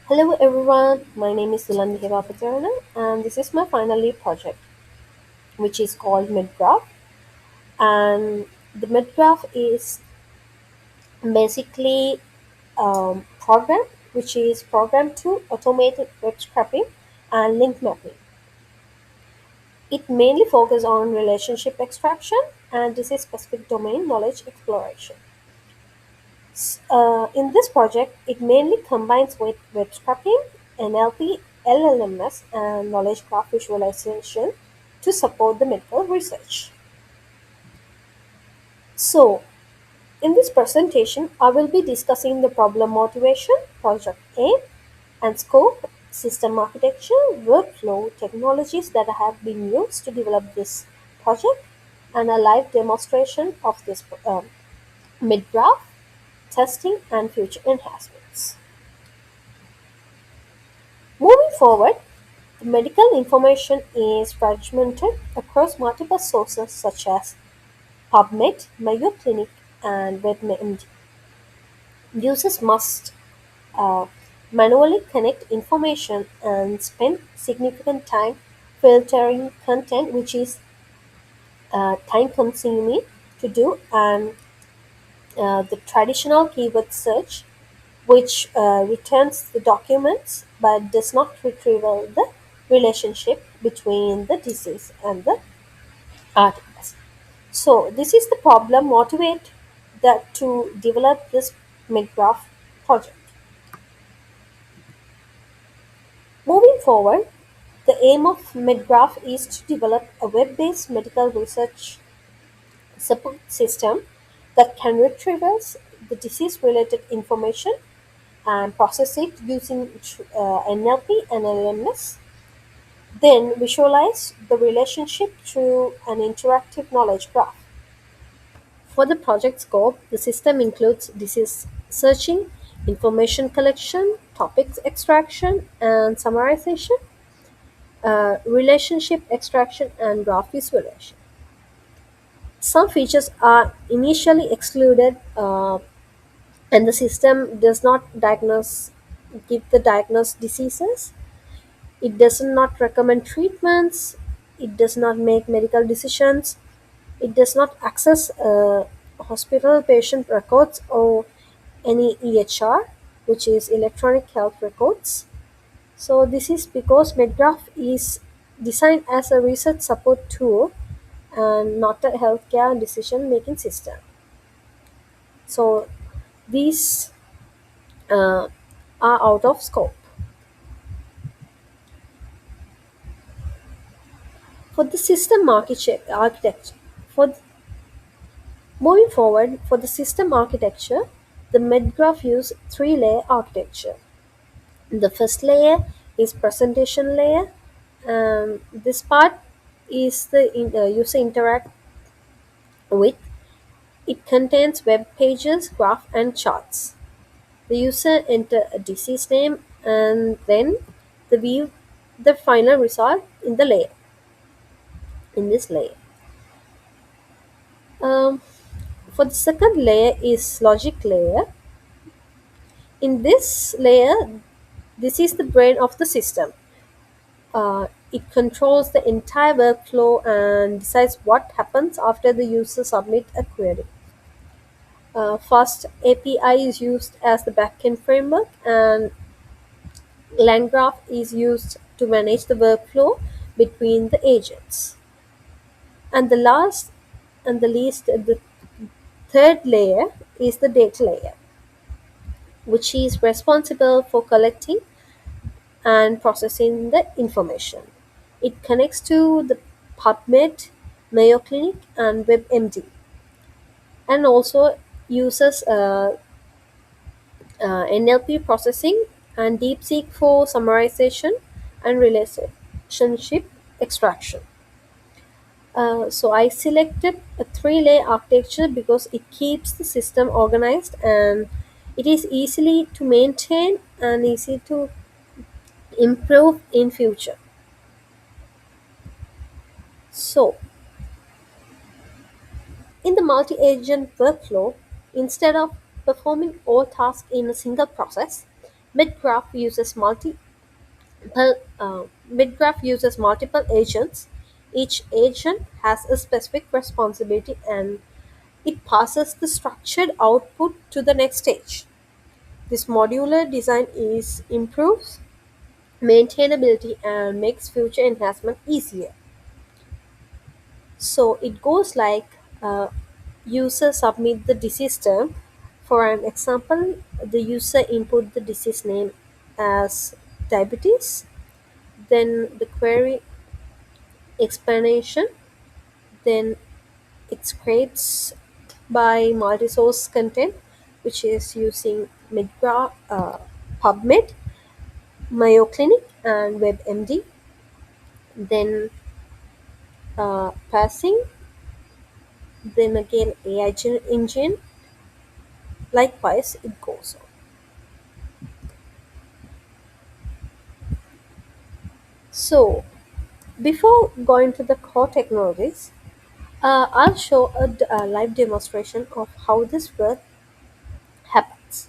Hello everyone, my name is Sulandhiva Paterna and this is my final year project which is called MedGraph, and the MedGraph is basically program which is programmed to automate web scraping and link mapping. It mainly focuses on relationship extraction and this is specific domain knowledge exploration. In this project, it mainly combines with web scraping, NLP, LLMS, and knowledge graph visualization to support the medical research. So, in this presentation, I will be discussing the problem motivation, project aim, and scope, system architecture, workflow, technologies that have been used to develop this project, and a live demonstration of this mid-graph, testing, and future enhancements. Moving forward, the medical information is fragmented across multiple sources such as PubMed, Mayo Clinic, and WebMD. Users must uh, manually connect information and spend significant time filtering content, which is time consuming to do, and the traditional keyword search, which returns the documents but does not retrieve the relationship between the disease and the articles. So this is the problem motivate that to develop this MedGraph project. Moving forward, the aim of MedGraph is to develop a web-based medical research support system that can retrieve the disease-related information and process it using NLP and LMS, then visualize the relationship through an interactive knowledge graph. For the project scope, the system includes disease searching, information collection, topics extraction and summarization, relationship extraction, and graph visualization. Some features are initially excluded, and the system does not give the diagnosed diseases. It does not recommend treatments. It does not make medical decisions. It does not access hospital patient records or any EHR, which is electronic health records. So this is because MedGraph is designed as a research support tool and not a healthcare decision making system. So these uh, are out of scope. For the system architecture, for moving forward for the system architecture, the MedGraph use three-layer architecture. The first layer is presentation layer, and this part is the user interact with. It contains web pages, graph, and charts. The user enter a disease name and then the view the final result in this layer. Um, for the second layer is logic layer. In this layer, this is the brain of the system. It controls the entire workflow and decides what happens after the user submit a query. First, API is used as the backend framework, and LangGraph is used to manage the workflow between the agents. And the last and the least, the third layer is the data layer, which is responsible for collecting and processing the information. It connects to the PubMed, Mayo Clinic, and WebMD, and also uses NLP processing and DeepSeek for summarization and relationship extraction. So I selected a three-layer architecture because it keeps the system organized and it is easily to maintain and easy to improve in future. So in the multi-agent workflow, instead of performing all tasks in a single process, MedGraph uses multiple agents. Each agent has a specific responsibility and it passes the structured output to the next stage. This modular design is improves maintainability and makes future enhancement easier. So it goes like user submit the disease term. For an example, the user input the disease name as diabetes, then the query explanation, then it scrapes by multi-source content, which is using MedGraph, PubMed, Mayo Clinic, and WebMD. Then passing, then again AI engine. Likewise, it goes on. So before going to the core technologies, I'll show a live demonstration of how this work happens.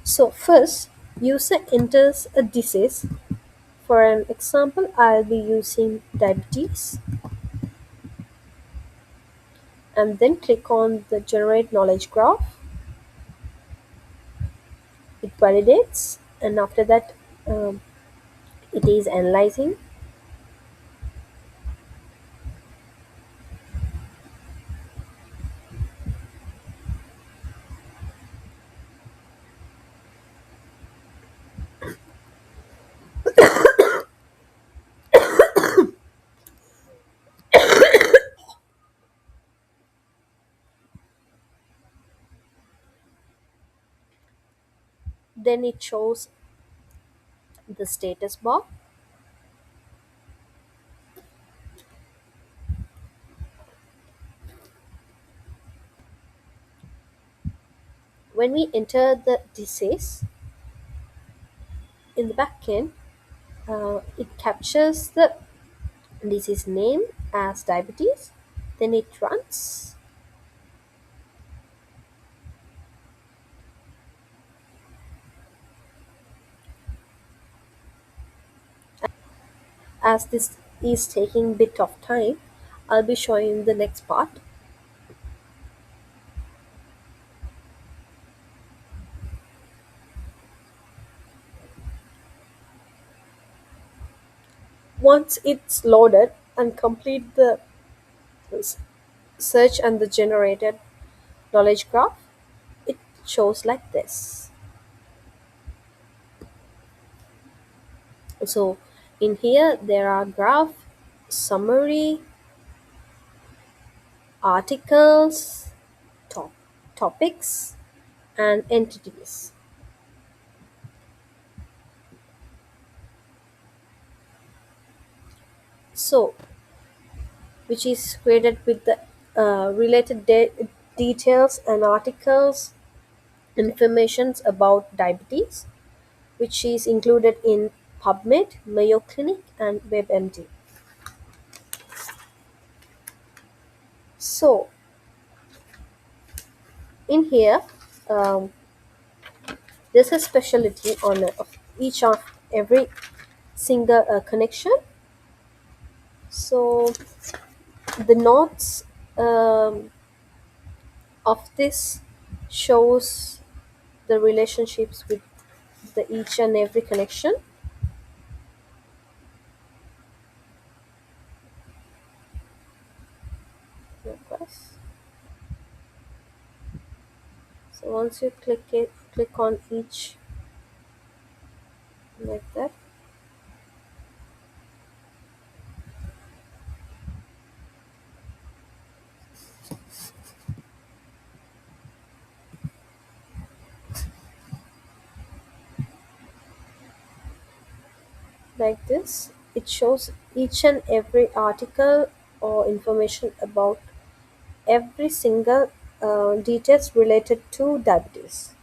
So first, user enters a disease. For an example, I'll be using diabetes and then click on the generate knowledge graph. It validates and after that um, it is analyzing. Then it shows the status bar. When we enter the disease in the backend, it captures the disease name as diabetes. Then it runs. As this is taking bit of time, I'll be showing the next part. Once it's loaded and complete the s- search and the generated knowledge graph, it shows like this. So in here there are graph, summary, articles, top, topics, and entities. So which is created with the related details and articles, informations about diabetes, which is included in PubMed, Mayo Clinic, and WebMD. So in here, um, there's a specialty on of each of every single connection. So the notes of this shows the relationships with the each and every connection. Request. So once you click on each like that. Like this, it shows each and every article or information about every single details related to diabetes.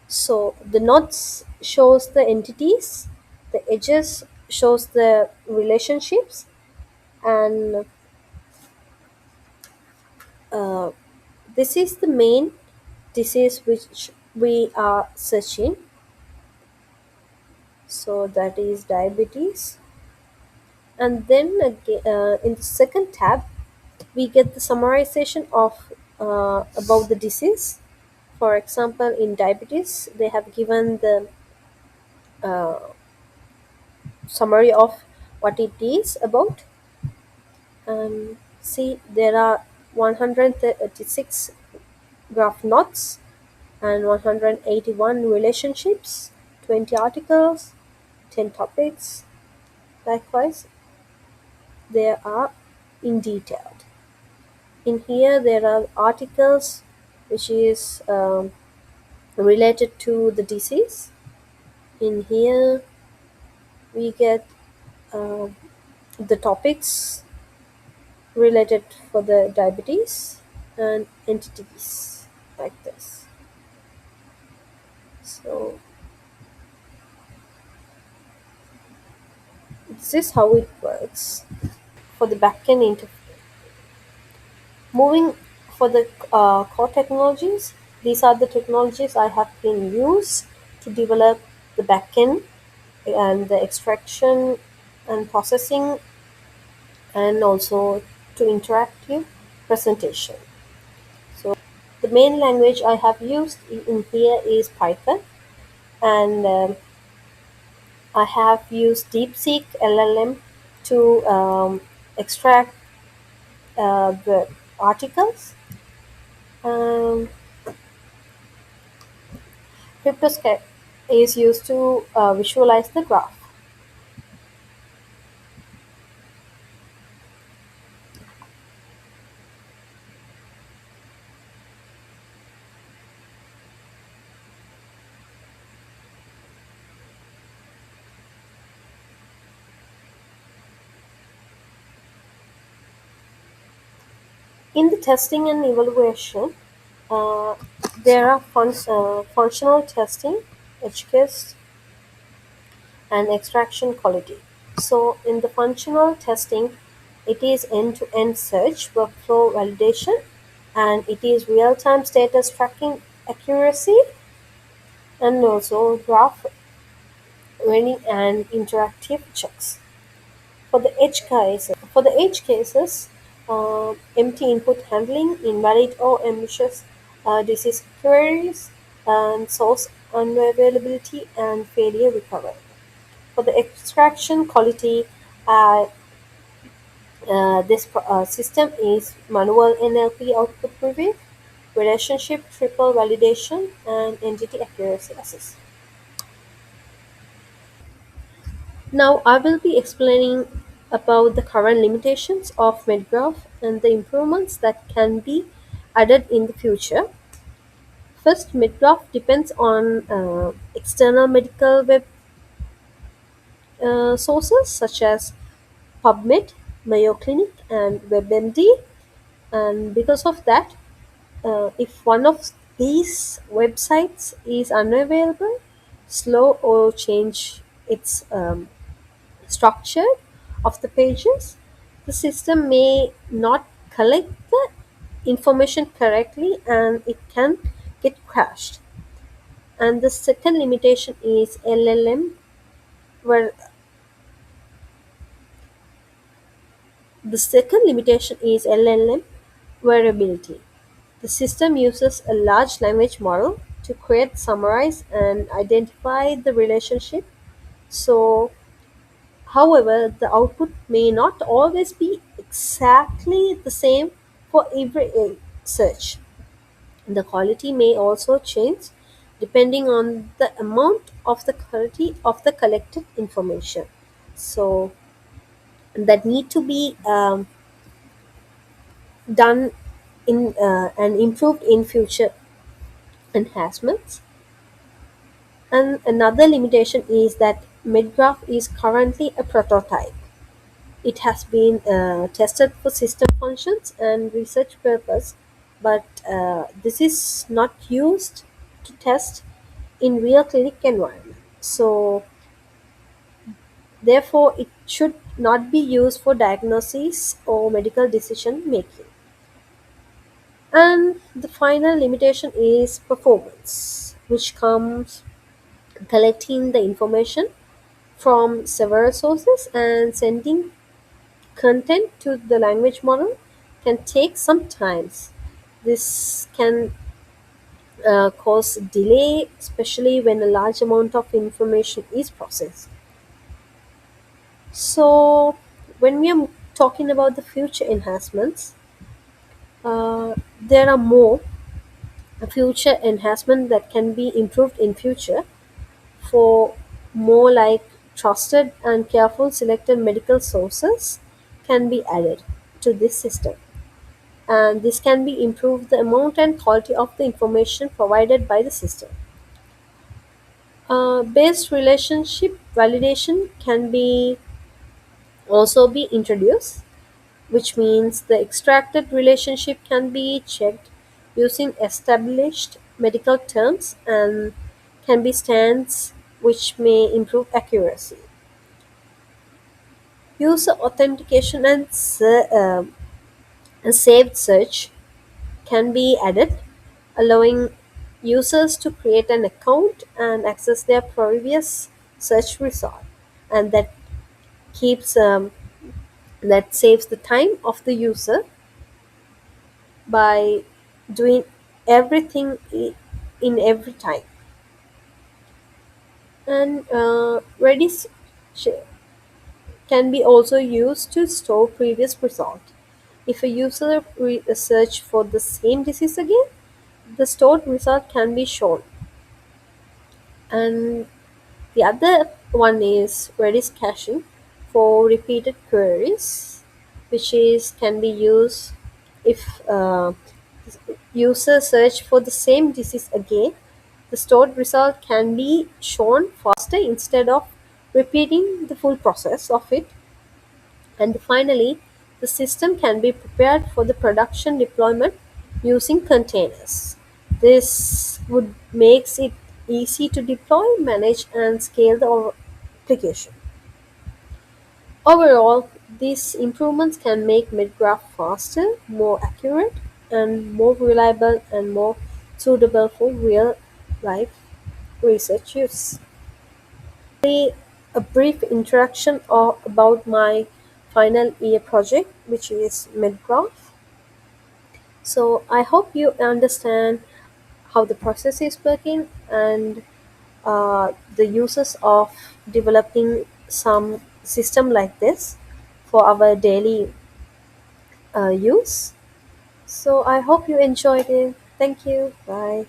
So the knots shows the entities, the edges shows the relationships, and uh, this is the main disease which we are searching. So that is diabetes. And then again, in the second tab, we get the summarization of about the disease. For example, in diabetes, they have given the uh, summary of what it is about. See, there are 136 graph notes and 181 relationships, 20 articles, 10 topics. Likewise, there are in detailed. In here, there are articles which is related to the disease. In here, we get uh, the topics related for the diabetes and entities like this. So this is how it works for the backend interface. Moving for the core technologies, these are the technologies I have been used to develop the backend and the extraction and processing, and also to interactive presentation. So the main language I have used in here is Python, and I have used DeepSeek LLM to extract the articles. Um, Cryptoscape is used to visualize the graph. In the testing and evaluation, uh, there are functional testing, edge case, and extraction quality. So in the functional testing, it is end-to-end search, workflow validation, and it is real-time status tracking accuracy, and also graph running and interactive checks. For the edge cases, empty input handling, invalid or ambitious disease queries, and source unavailability and failure recovery. For the extraction quality, uh, this system is manual NLP output review, relationship triple validation, and entity accuracy assessment. Now I will be explaining about the current limitations of MedGraph and the improvements that can be added in the future. First, MedGraph depends on external medical web sources such as PubMed, Mayo Clinic, and WebMD. And because of that, if one of these websites is unavailable, slow, or change its structure of the pages, the system may not collect the information correctly and it can get crashed. And the second limitation is LLM, where the second limitation is LLM variability. The system uses a large language model to create, summarize, and identify the relationship. So, however, the output may not always be exactly the same for every search. The quality may also change depending on the amount of the quality of the collected information. So, that need to be done in and improved in future enhancements. And another limitation is that MedGraph is currently a prototype. It has been tested for system functions and research purpose, but this is not used to test in real clinic environment. So Therefore, it should not be used for diagnosis or medical decision making. And the final limitation is performance, which comes collecting the information from several sources and sending content to the language model can take some time. This can cause delay, especially when a large amount of information is processed. So, when we are talking about the future enhancements, there are more future enhancement that can be improved in future for more like trusted and careful selected medical sources can be added to this system, and this can be improve the amount and quality of the information provided by the system. Based relationship validation can be also be introduced, which means the extracted relationship can be checked using established medical terms and can be stands which may improve accuracy. User authentication and saved search can be added, allowing users to create an account and access their previous search result, and keeps that saves the time of the user by doing everything in every time. And Redis sh- can be also used to store previous result. If a user search for the same disease again, the stored result can be shown. And the other one is Redis caching for repeated queries, which is can be used if user search for the same disease again. The stored result can be shown faster instead of repeating the full process of it. And finally, the system can be prepared for the production deployment using containers. This would makes it easy to deploy, manage, and scale the application. Overall, these improvements can make MedGraph faster, more accurate, and more reliable and more suitable for real life research use. A brief introduction about my final year project, which is MedGraph. So I hope you understand how the process is working and the uses of developing some system like this for our daily use. So I hope you enjoyed it. Thank you. Bye.